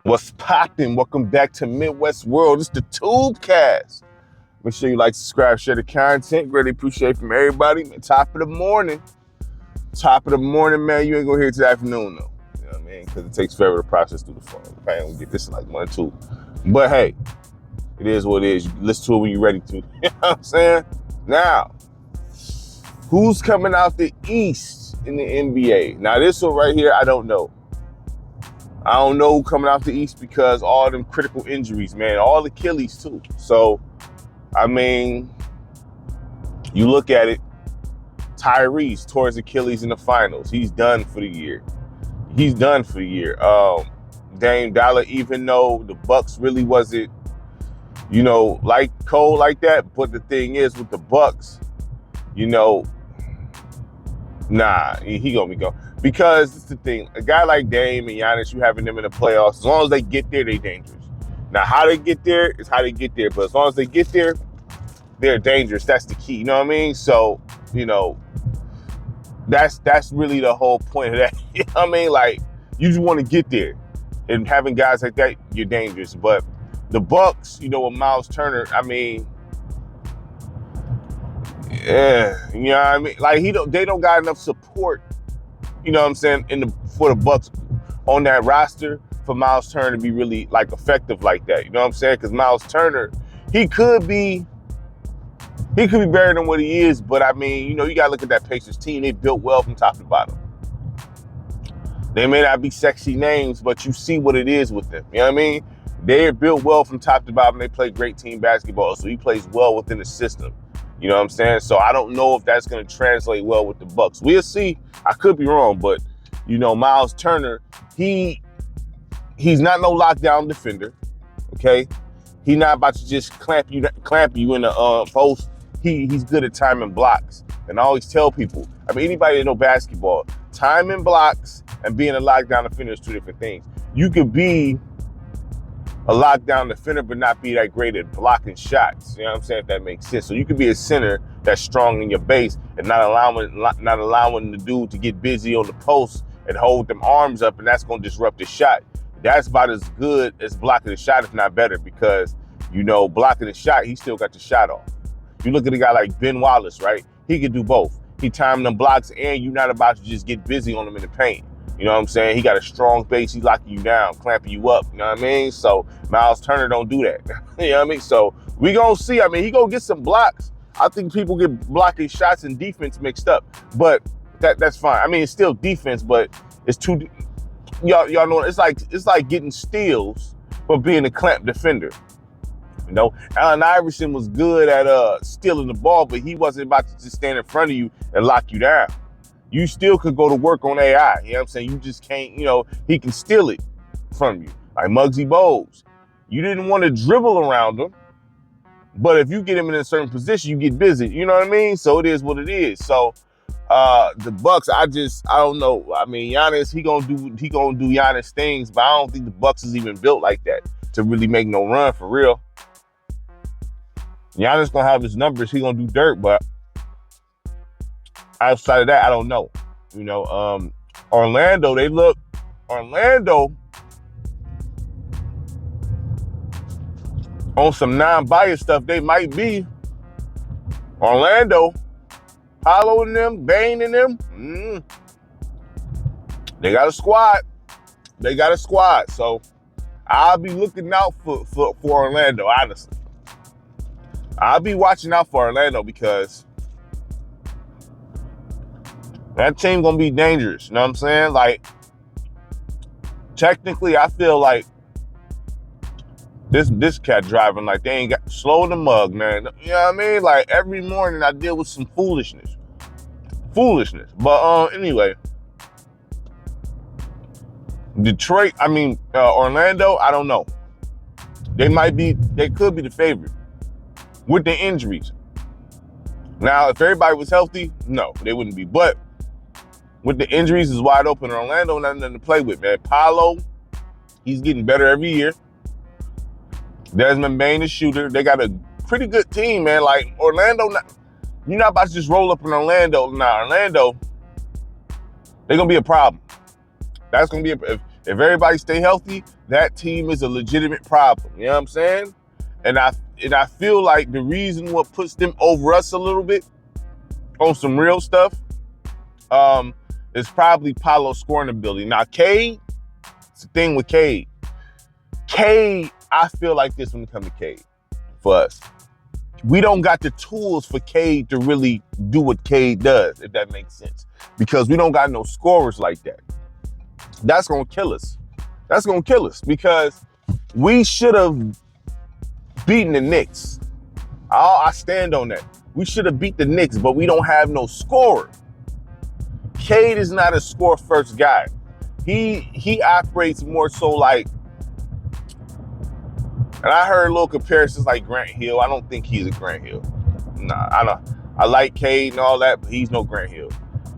What's poppin'? Welcome back to Midwest World. It's the Tubecast. Make sure you like, subscribe, share the content. Greatly appreciate from everybody. Top of the morning. Top of the morning, man. You ain't gonna hear it till afternoon, though. You know what I mean? Because it takes forever to process through the phone. Okay, we'll get this in like 1 or 2. But hey, it is what it is. You listen to it when you're ready to. You know what I'm saying? Now, who's coming out the East in the NBA? Now, this one right here, I don't know. I don't know who coming out the East because all them critical injuries, man, all Achilles too. So, I mean, you look at it, Tyrese tore his Achilles in the finals. He's done for the year. He's done for the year. Dame Dollar, even though the Bucks really wasn't, like cold like that, but the thing is with the Bucks, nah, he gonna be gone. Because it's the thing, a guy like Dame and Giannis, you having them in the playoffs, as long as they get there, they dangerous. Now, how they get there is how they get there, but as long as they get there, they're dangerous. That's the key, you know what I mean? So, that's really the whole point of that. You know what I mean? Like, you just want to get there. And having guys like that, you're dangerous. But the Bucks, with Miles Turner, I mean, yeah, you know what I mean? Like, they don't got enough support, you know what I'm saying, for the Bucks on that roster for Miles Turner to be really like effective like that. You know what I'm saying? Because Miles Turner, he could be better than what he is, but I mean, you gotta look at that Pacers team. They built well from top to bottom. They may not be sexy names, but you see what it is with them. You know what I mean? They're built well from top to bottom. They play great team basketball, so he plays well within the system. You know what I'm saying? So I don't know if that's going to translate well with the Bucks. We'll see. I could be wrong, but Miles Turner, he's not no lockdown defender. Okay, he's not about to just clamp you in the post. He's good at timing blocks, and I always tell people. I mean, anybody that know basketball, timing blocks and being a lockdown defender is two different things. You could be a lockdown defender, but not be that great at blocking shots. You know what I'm saying? If that makes sense. So you could be a center that's strong in your base and not allowing the dude to get busy on the post and hold them arms up, and that's going to disrupt the shot. That's about as good as blocking the shot, if not better, because, blocking the shot, he still got the shot off. You look at a guy like Ben Wallace, right? He could do both. He timed them blocks, and you're not about to just get busy on him in the paint. You know what I'm saying? He got a strong base. He's locking you down, clamping you up. You know what I mean? So Miles Turner don't do that. You know what I mean? So we gonna see. I mean, he gonna get some blocks. I think people get blocking shots and defense mixed up, but that's fine. I mean, it's still defense, but it's too. Y'all know it's like getting steals, but being a clamp defender. Allen Iverson was good at stealing the ball, but he wasn't about to just stand in front of you and lock you down. You still could go to work on AI. You know what I'm saying? You just can't, he can steal it from you. Like Muggsy Bogues. You didn't want to dribble around him, but if you get him in a certain position, you get busy. You know what I mean? So it is what it is. So the Bucks, I don't know. I mean, Giannis, he gonna do Giannis things, but I don't think the Bucks is even built like that to really make no run for real. Giannis gonna have his numbers. He gonna do dirt, but outside of that, I don't know. Orlando on some non-biased stuff. They might be Orlando, Paolo and them, Bane and them. They got a squad. So I'll be looking out for Orlando, honestly. I'll be watching out for Orlando because that team gonna be dangerous. You know what I'm saying? Like, technically, I feel like this cat driving like they ain't got slow in the mug, man. You know what I mean? Like, every morning I deal with some foolishness. But anyway, Orlando, I don't know. They could be the favorite with the injuries. Now, if everybody was healthy, no, they wouldn't be. But with the injuries, is wide open. Orlando, nothing to play with, man. Paolo, he's getting better every year. Desmond Bane, the shooter. They got a pretty good team, man. Like, Orlando, you're not about to just roll up in Orlando. Now, Orlando, they're going to be a problem. That's going to be If everybody stay healthy, that team is a legitimate problem. You know what I'm saying? And I feel like the reason what puts them over us a little bit on some real stuff is probably Paolo's scoring ability. Now, Cade, it's the thing with Cade. Cade, I feel like this when it comes to Cade for us. We don't got the tools for Cade to really do what Cade does, if that makes sense. Because we don't got no scorers like that. That's going to kill us. That's going to kill us because we should have beaten the Knicks. I stand on that. We should have beat the Knicks, but we don't have no scorer. Cade is not a score first guy. He operates more so like, and I heard little comparisons like Grant Hill. I don't think he's a Grant Hill. Nah, I don't. I like Cade and all that, but he's no Grant Hill.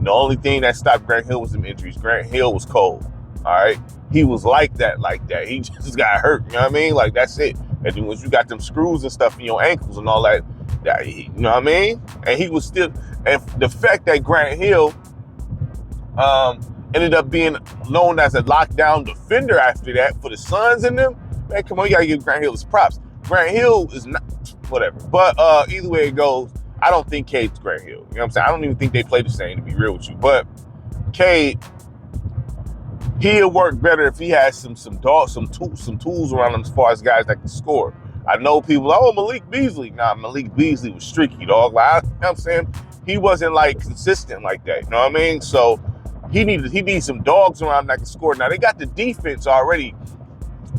The only thing that stopped Grant Hill was some injuries. Grant Hill was cold. All right, he was like that. He just got hurt. You know what I mean? Like that's it. And then once you got them screws and stuff in your ankles and all that, you know what I mean? And he was still. And the fact that Grant Hill ended up being known as a lockdown defender after that for the Suns and them. Man, come on, you gotta give Grant Hill his props. Grant Hill is not, whatever. But either way it goes, I don't think Cade's Grant Hill. You know what I'm saying? I don't even think they play the same, to be real with you. But Cade, he'll work better if he has some tools around him as far as guys that can score. I know people, Malik Beasley. Nah, Malik Beasley was streaky, dog. Like, you know what I'm saying? He wasn't like consistent like that. You know what I mean? So he needs some dogs around that can score. Now they got the defense already.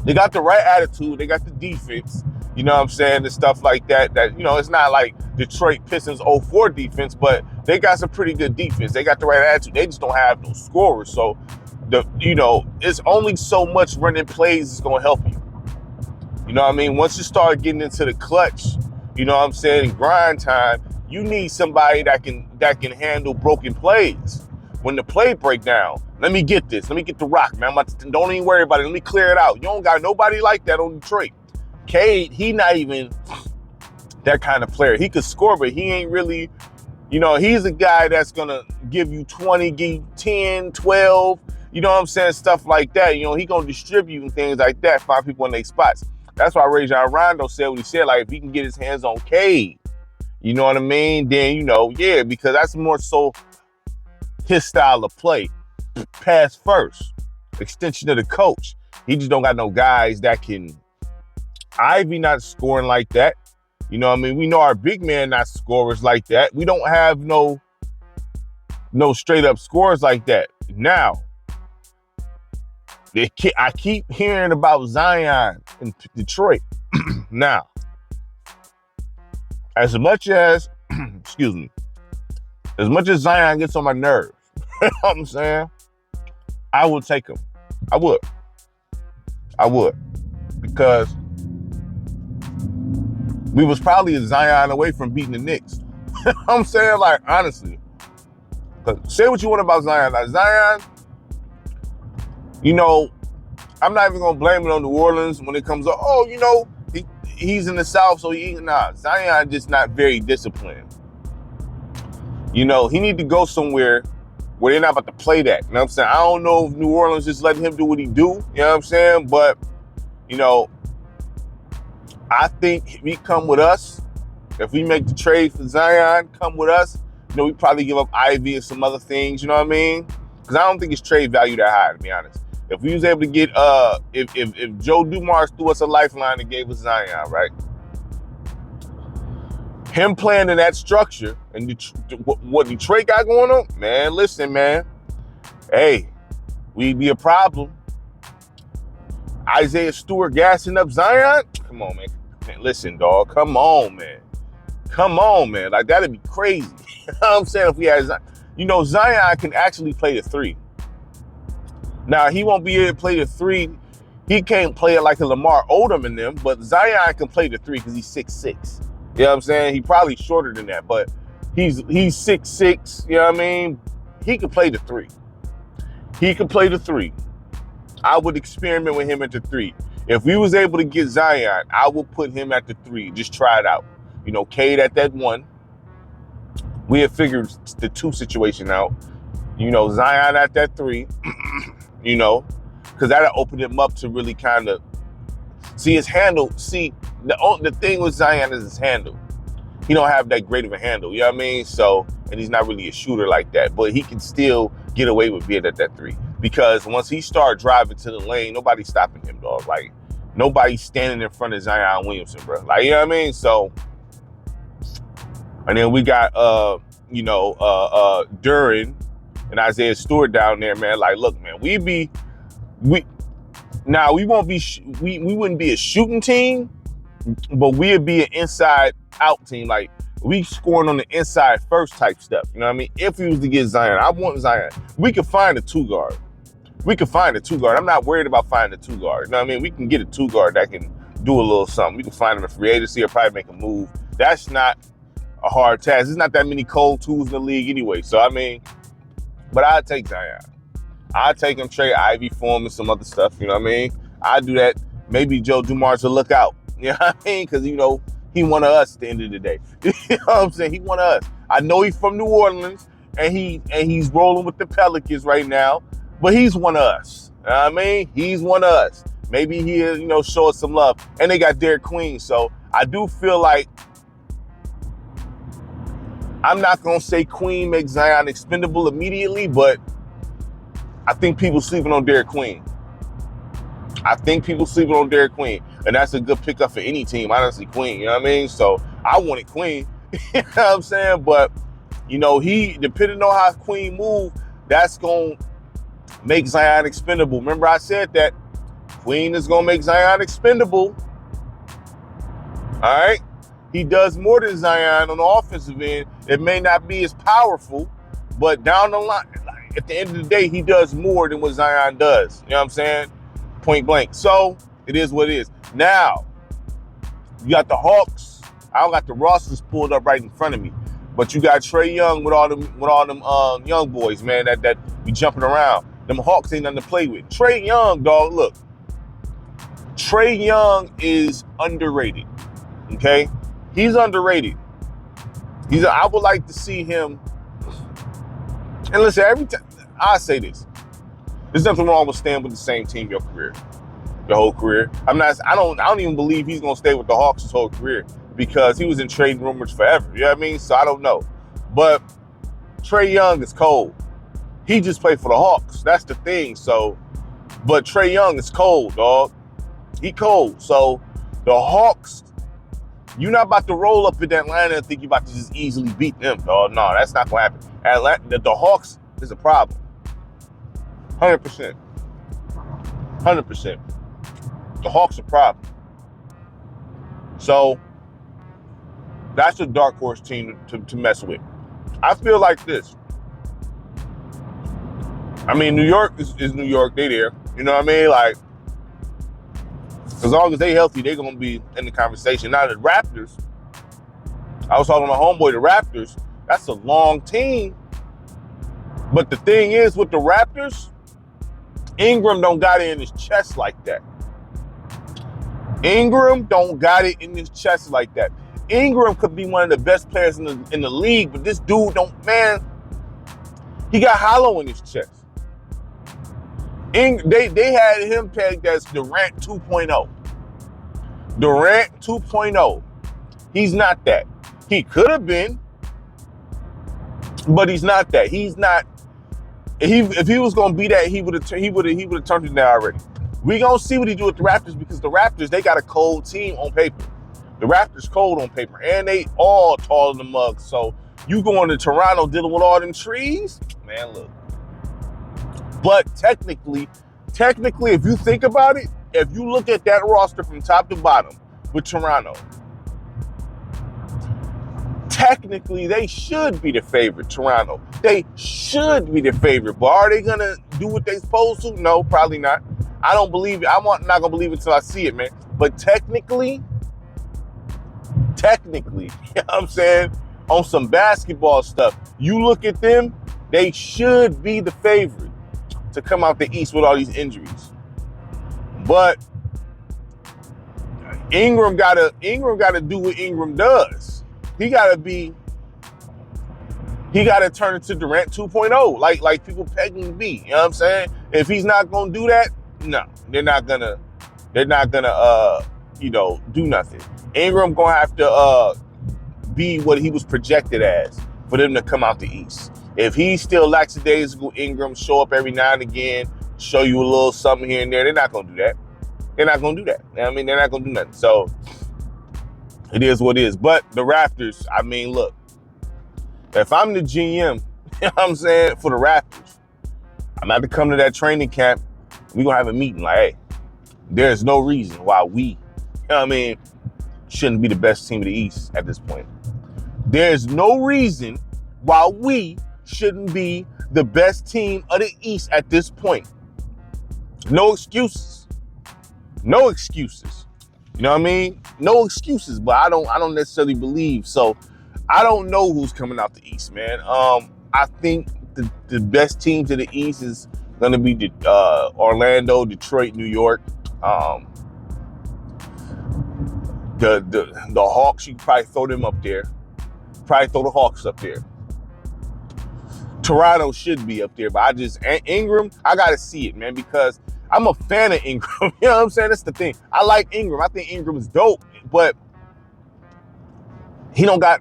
They got the right attitude. They got the defense, you know what I'm saying, and stuff like that. That, you know, it's not like Detroit Pistons 04 defense, but they got some pretty good defense. They got the right attitude. They just don't have no scorers. So, it's only so much running plays is going to help you. You know what I mean? Once you start getting into the clutch, you know what I'm saying, in grind time, you need somebody that can handle broken plays. When the play break down, let me get this. Let me get the rock, man. Don't even worry about it. Let me clear it out. You don't got nobody like that on Detroit. Cade, he not even that kind of player. He could score, but he ain't really, he's a guy that's going to give you 20, give you 10, 12, you know what I'm saying, stuff like that. He going to distribute and things like that, find people in their spots. That's why Rajon Rondo said what he said, like, if he can get his hands on Cade, you know what I mean, then, because that's more so his style of play. Pass first, extension of the coach. He just don't got no guys that can. Ivy not scoring like that. You know what I mean? We know our big man not scorers like that. We don't have no straight up scorers like that. Now, I keep hearing about Zion in Detroit. Now, as much as, as much as Zion gets on my nerves, you know what I'm saying? I would take him. I would. Because we was probably a Zion away from beating the Knicks. You know what I'm saying? Like, honestly. Say what you want about Zion. Like, Zion, I'm not even going to blame it on New Orleans when it comes to, he's in the South, so Zion just not very disciplined. He need to go somewhere where they're not about to play that. You know what I'm saying? I don't know if New Orleans just letting him do what he do. You know what I'm saying? But, I think if he come with us, if we make the trade for Zion, come with us, we probably give up Ivy and some other things, you know what I mean? Because I don't think it's trade value that high, to be honest. If we was able to get, if Joe Dumars threw us a lifeline and gave us Zion, right? Him playing in that structure and what Detroit got going on, man, listen, man. Hey, we'd be a problem. Isaiah Stewart gassing up Zion? Come on, man. Listen, dog. Come on, man. Like, that'd be crazy. You know what I'm saying? If we had Zion. Zion can actually play the 3. Now, he won't be able to play the 3. He can't play it like a Lamar Odom in them, but Zion can play the 3 because he's 6'6". You know what I'm saying? He probably shorter than that, but he's 6'6", you know what I mean? He could play the 3. I would experiment with him at the 3. If we was able to get Zion, I would put him at the 3. Just try it out. Cade at that 1. We have figured the 2 situation out. Zion at that 3. because that'll open him up to really kind of see his handle. See, the thing with Zion is his handle. He don't have that great of a handle, you know what I mean? So, and he's not really a shooter like that, but he can still get away with being at that three, because once he start driving to the lane, nobody's stopping him, dog. Like, nobody's standing in front of Zion Williamson, bro. Like, you know what I mean? So, and then we got, Duren and Isaiah Stewart down there, man. Like, look, man, we wouldn't be a shooting team, but we'd be an inside out team. Like, we scoring on the inside first type stuff. You know what I mean? If we was to get Zion, I want Zion. We could find a two guard. I'm not worried about finding a two guard. You know what I mean? We can get a two guard that can do a little something. We can find him in free agency or probably make a move. That's not a hard task. There's not that many cold tools in the league anyway. So, I mean, but I'd take Zion. I'd take him, trade Ivy for him and some other stuff. You know what I mean? I'd do that. Maybe Joe Dumars will look out. You know what I mean? Because, you know, he one of us at the end of the day. You know what I'm saying? He one of us. I know he's from New Orleans, and he's rolling with the Pelicans right now, but he's one of us. You know what I mean? He's one of us. Maybe he'll, you know, show us some love. And they got Derek Queen. So I do feel like I'm not going to say Queen makes Zion expendable immediately, but I think people sleeping on Derek Queen. And that's a good pickup for any team, honestly, Queen. You know what I mean? So I wanted Queen. You know what I'm saying? But, you know, depending on how Queen move, that's going to make Zion expendable. Remember I said that Queen is going to make Zion expendable. All right? He does more than Zion on the offensive end. It may not be as powerful, but down the line, at the end of the day, he does more than what Zion does. You know what I'm saying? Point blank. So it is what it is. Now, you got the Hawks. I don't got the rosters pulled up right in front of me, but you got Trae Young with all them young boys, man, that be jumping around. Them Hawks ain't nothing to play with. Trae Young, dog, look. Trae Young is underrated. Okay? He's underrated. I would like to see him. And listen, every time I say this, there's nothing wrong with staying with the same team your whole career. I don't even believe he's gonna stay with the Hawks his whole career, because he was in trading rumors forever. You know what I mean? So I don't know. But Trae Young is cold. He just played for the Hawks. That's the thing. So, but Trae Young is cold, dog. He cold. So the Hawks, you're not about to roll up in Atlanta and think you're about to just easily beat them, dog. No, that's not gonna happen. Atlanta, the Hawks is a problem. 100%. 100%. The Hawks are a problem. So that's a dark horse team to mess with. I feel like this. I mean, New York is New York. They there. You know what I mean? Like, as long as they healthy, they're going to be in the conversation. Now, the Raptors, I was talking to my homeboy, the Raptors, that's a long team. But the thing is, with the Raptors, Ingram don't got it in his chest like that. Ingram could be one of the best players in the league, but this dude he got hollow in his chest. They had him pegged as Durant 2.0. Durant 2.0. He's not that. He could have been, but he's not that. He's not. If he was gonna be that, he would have turned it down already. We gonna see what he do with the Raptors, because the Raptors, they got a cold team on paper. The Raptors cold on paper, and they all tall in the mug. So you going to Toronto dealing with all them trees, man. Look, but technically, if you think about it, if you look at that roster from top to bottom with Toronto, technically they should be the favorite. Toronto, they should be the favorite. But are they gonna do what they supposed to? No, probably not. I don't believe it. I'm not gonna believe it until I see it, man. But technically, you know what I'm saying, on some basketball stuff, you look at them, they should be the favorite to come out the East with all these injuries. But Ingram gotta do what Ingram does. He gotta turn into Durant 2.0, like people peg him to be. You know what I'm saying? If he's not gonna do that, no, they're not gonna do nothing. Ingram gonna have to be what he was projected as for them to come out the East. If he's still lackadaisical Ingram, show up every now and again, show you a little something here and there, they're not gonna do that. They're not gonna do that. I mean, they're not gonna do nothing. So it is what it is. But the Raptors, I mean, look, if I'm the GM, you know what I'm saying, for the Raptors, I'm about to come to that training camp. We're gonna have a meeting like, hey, there's no reason why we, you know what I mean, shouldn't be the best team of the East at this point. There's no reason why we shouldn't be the best team of the East at this point. No excuses. No excuses. You know what I mean? No excuses, but I don't necessarily believe. So I don't know who's coming out the East, man. I think the best teams of the East is gonna be Orlando, Detroit, New York. The Hawks, you can probably throw them up there. Probably throw the Hawks up there. Toronto should be up there, but Ingram, I gotta see it, man, because I'm a fan of Ingram. You know what I'm saying? That's the thing. I like Ingram. I think Ingram is dope, but he got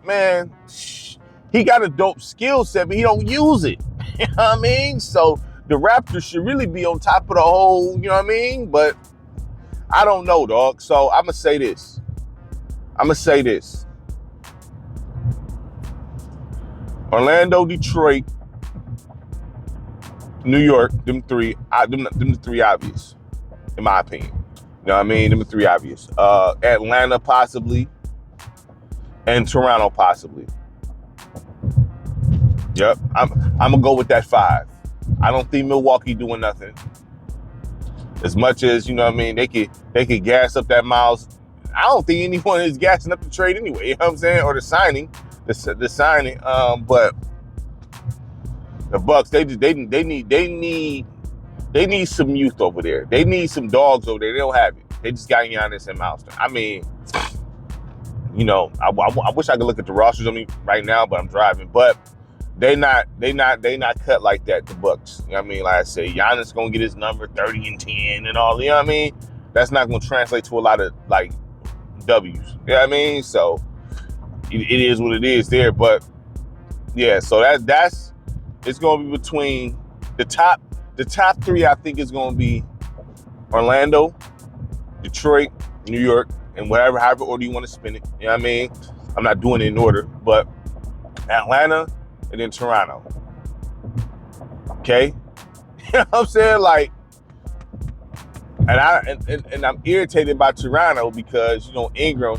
a dope skill set, but he don't use it. You know what I mean? So the Raptors should really be on top of the whole, you know what I mean? But I don't know, dog. So I'm going to say this. Orlando, Detroit, New York, them the three obvious, in my opinion. You know what I mean? Them the three obvious. Atlanta possibly, and Toronto possibly. Yep, I'm gonna go with that 5. I don't think Milwaukee doing nothing. As much as, you know what I mean, they could gas up that Miles. I don't think anyone is gassing up the trade anyway. You know what I'm saying? Or the signing, the signing. But the Bucks, they need some youth over there. They need some dogs over there. They don't have it. They just got Giannis and Miles. I mean, you know, I wish I could look at the rosters on me right now, but I'm driving. But they not cut like that, the Bucks. You know what I mean? Like I say, Giannis gonna get his number 30 and 10 and all. You know what I mean? That's not gonna translate to a lot of like W's. You know what I mean? So it is what it is there. But yeah, so that's it's gonna be between the top 3. I think is gonna be Orlando, Detroit, New York, and however order you want to spin it. You know what I mean? I'm not doing it in order, but Atlanta and then Toronto. Okay? You know what I'm saying? Like, and I'm irritated by Toronto because, you know, Ingram,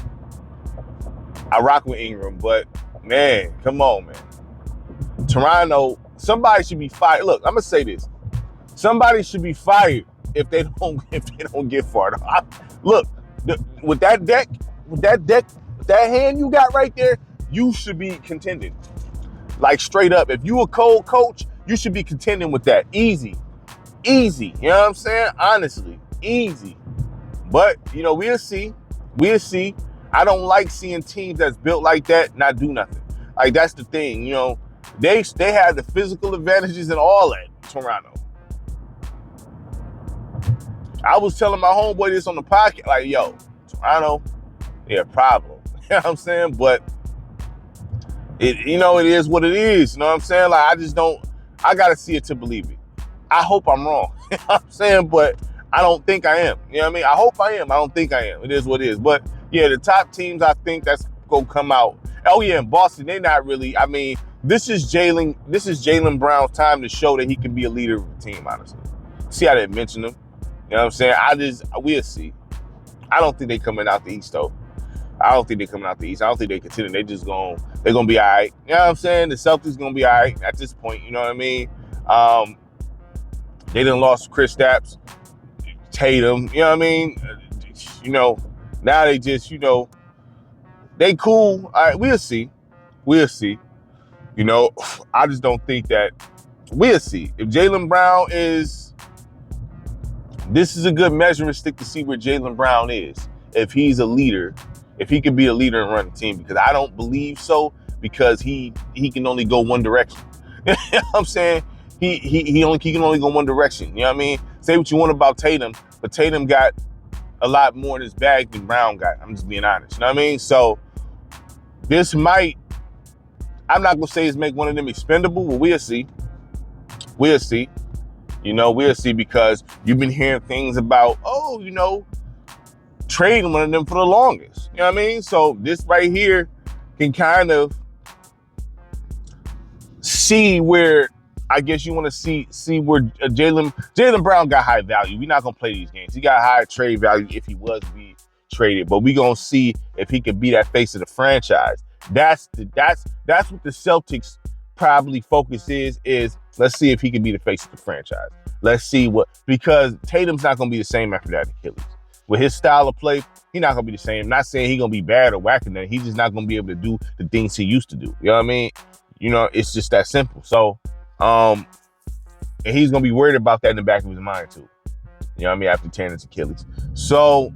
I rock with Ingram, but man, come on, man. Toronto, somebody should be fired. Look, I'm gonna say this. Somebody should be fired if they don't get far. Look, with that hand you got right there, you should be contending. Like straight up, if you a cold coach, you should be contending with that. Easy. You know what I'm saying? Honestly, easy. But, you know, we'll see. I don't like seeing teams that's built like that not do nothing. Like, that's the thing, you know. They have the physical advantages and all that, Toronto. I was telling my homeboy this on the podcast, like, yo, Toronto, yeah, problem. You know what I'm saying? But it is what it is. You know what I'm saying? Like, I gotta see it to believe it. I hope I'm wrong. You know what I'm saying? But I don't think I am. You know what I mean? I hope I am. I don't think I am. It is what it is. But yeah, the top teams, I think that's gonna come out. Oh yeah, in Boston, they're not really. I mean, this is Jaylen Brown's time to show that he can be a leader of the team, honestly. See how they mention him? You know what I'm saying? We'll see. I don't think they coming out the East, though. I don't think they continue. They're going to be all right. You know what I'm saying? The Celtics going to be all right at this point. You know what I mean? They done lost Chris Stapps, Tatum. You know what I mean? You know, now they just, you know, they cool. All right, we'll see. You know, I just don't think that. We'll see. If Jaylen Brown this is a good measuring stick to see where Jaylen Brown is. If he's a leader, if he can be a leader and run the team, because I don't believe so, because he can only go one direction. You know what I'm saying? He can only go one direction. You know what I mean? say what you want about Tatum, but Tatum got a lot more in his bag than Brown got. I'm just being honest. You know what I mean? So this might, I'm not gonna say it's make one of them expendable, but we'll see. We'll see. We'll see, because you've been hearing things about, trading one of them for the longest. You know what I mean? So this right here can kind of see where, I guess you want to see where Jaylen Brown got high value. We're not gonna play these games. He got high trade value if he was to be traded, but we gonna see if he could be that face of the franchise. That's what the Celtics probably focus is let's see if he can be the face of the franchise. Let's see because Tatum's not gonna be the same after that Achilles. With his style of play, he's not gonna be the same. I'm not saying he's gonna be bad or whacking that. He's just not gonna be able to do the things he used to do. You know what I mean? It's just that simple. So, and he's gonna be worried about that in the back of his mind too. You know what I mean? After tearing his Achilles. So,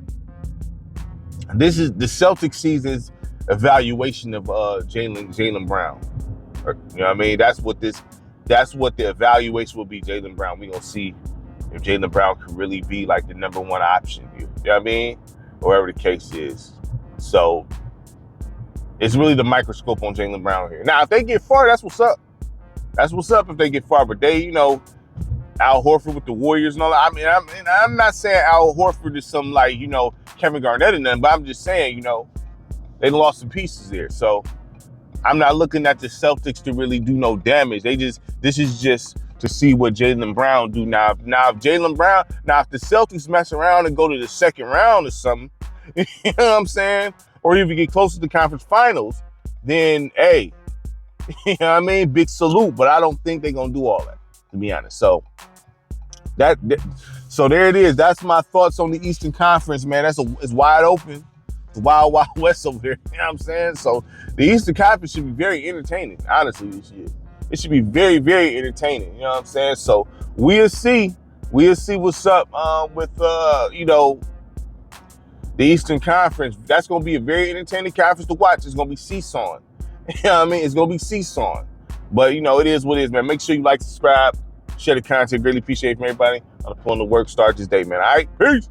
this is the Celtics season's evaluation of Jaylen Brown. You know what I mean? That's what the evaluation will be. Jaylen Brown. We're gonna see if Jaylen Brown could really be like the number one option here. You know what I mean? Or whatever the case is. So it's really the microscope on Jaylen Brown here. Now, if they get far, that's what's up. That's what's up if they get far. But they, Al Horford with the Warriors and all that. I'm not saying Al Horford is some like, Kevin Garnett and them, but I'm just saying, they lost some pieces there. So I'm not looking at the Celtics to really do no damage. This is just to see what Jaylen Brown do now. If the Celtics mess around and go to the second round or something, you know what I'm saying? Or if you get close to the conference finals, then hey, you know what I mean? Big salute, but I don't think they're gonna do all that, to be honest. So so there it is. That's my thoughts on the Eastern Conference, man. It's wide open. It's wild, wild west over there. You know what I'm saying? So the Eastern Conference should be very entertaining, honestly, this year. It should be very, very entertaining. You know what I'm saying? So we'll see. We'll see what's up with the Eastern Conference. That's going to be a very entertaining conference to watch. It's going to be seesawing. You know what I mean? It's going to be seesawing. But, it is what it is, man. Make sure you like, subscribe, share the content. Greatly appreciate it from everybody. I'm pulling the work. Start this day, man. All right? Peace.